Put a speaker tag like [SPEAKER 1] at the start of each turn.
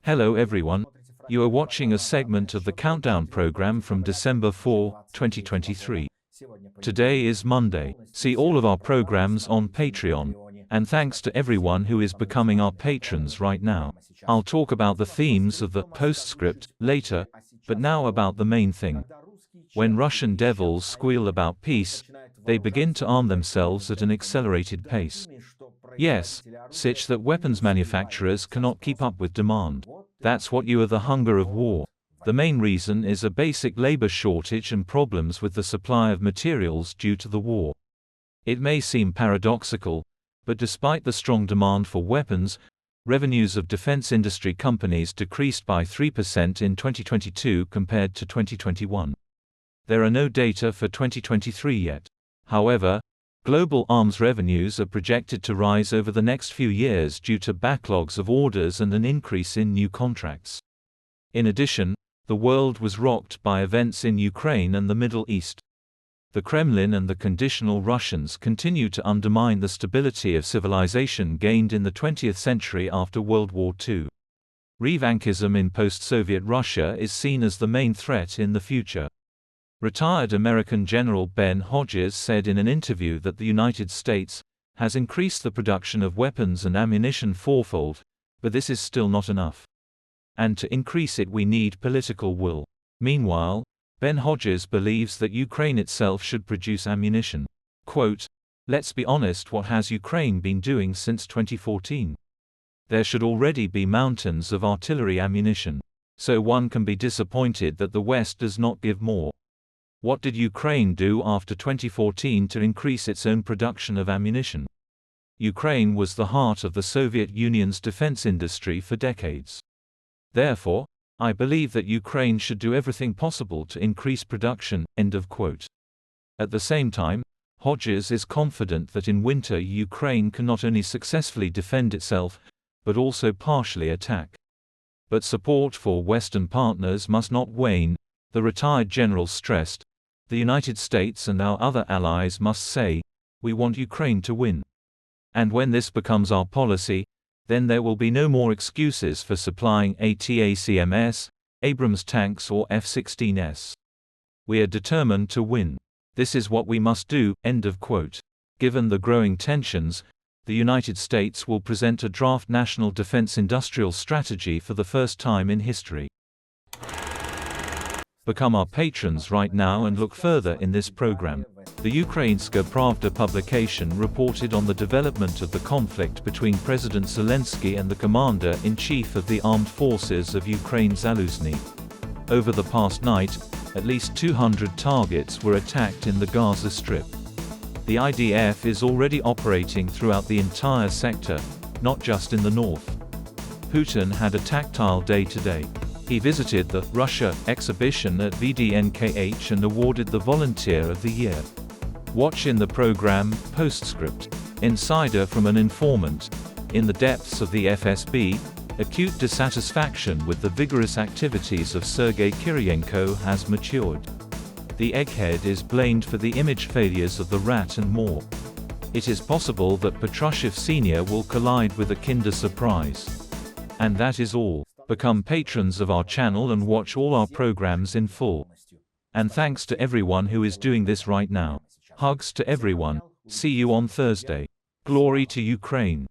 [SPEAKER 1] Hello everyone. You are watching a segment of the countdown program from December 4, 2023. Today is Monday. See all of our programs on Patreon. And thanks to everyone who is becoming our patrons right now. I'll talk about the themes of the postscript later, but now about the main thing. When Russian devils squeal about peace, they begin to arm themselves at an accelerated pace. Yes, such that weapons manufacturers cannot keep up with demand. That's what you are, the hunger of war. The main reason is a basic labor shortage and problems with the supply of materials due to the war. It may seem paradoxical, but despite the strong demand for weapons, revenues of defense industry companies decreased by 3% in 2022 compared to 2021. There are no data for 2023 yet. However, global arms revenues are projected to rise over the next few years due to backlogs of orders and an increase in new contracts. In addition, the world was rocked by events in Ukraine and the Middle East. The Kremlin and the conditional Russians continue to undermine the stability of civilization gained in the 20th century after World War II. Revanchism in post-Soviet Russia is seen as the main threat in the future. Retired American General Ben Hodges said in an interview that the United States has increased the production of weapons and ammunition fourfold, but this is still not enough. And to increase it we need political will. Meanwhile, Ben Hodges believes that Ukraine itself should produce ammunition. Quote, "Let's be honest, what has Ukraine been doing since 2014? There should already be mountains of artillery ammunition. So one can be disappointed that the West does not give more. What did Ukraine do after 2014 to increase its own production of ammunition? Ukraine was the heart of the Soviet Union's defense industry for decades. Therefore, I believe that Ukraine should do everything possible to increase production." End of quote. At the same time, Hodges is confident that in winter Ukraine can not only successfully defend itself, but also partially attack. But support for Western partners must not wane, the retired general stressed. The United States and our other allies must say, "We want Ukraine to win." And when this becomes our policy, then there will be no more excuses for supplying ATACMS, Abrams tanks or F-16s. We are determined to win. This is what we must do. End of quote. Given the growing tensions, the United States will present a draft national defense industrial strategy for the first time in history. Become our patrons right now and look further in this program. The Ukrainska Pravda publication reported on the development of the conflict between President Zelensky and the Commander-in-Chief of the Armed Forces of Ukraine Zaluzhny. Over the past night, at least 200 targets were attacked in the Gaza Strip. The IDF is already operating throughout the entire sector, not just in the north. Putin had a tactile day today. He visited the Russia exhibition at VDNKH and awarded the Volunteer of the Year. Watch in the program, Postscript. Insider from an informant. In the depths of the FSB, acute dissatisfaction with the vigorous activities of Sergei Kiriyenko has matured. The egghead is blamed for the image failures of the rat and more. It is possible that Patrushev Sr. will collide with a Kinder Surprise. And that is all. Become patrons of our channel and watch all our programs in full. And thanks to everyone who is doing this right now. Hugs to everyone. See you on Thursday. Glory to Ukraine.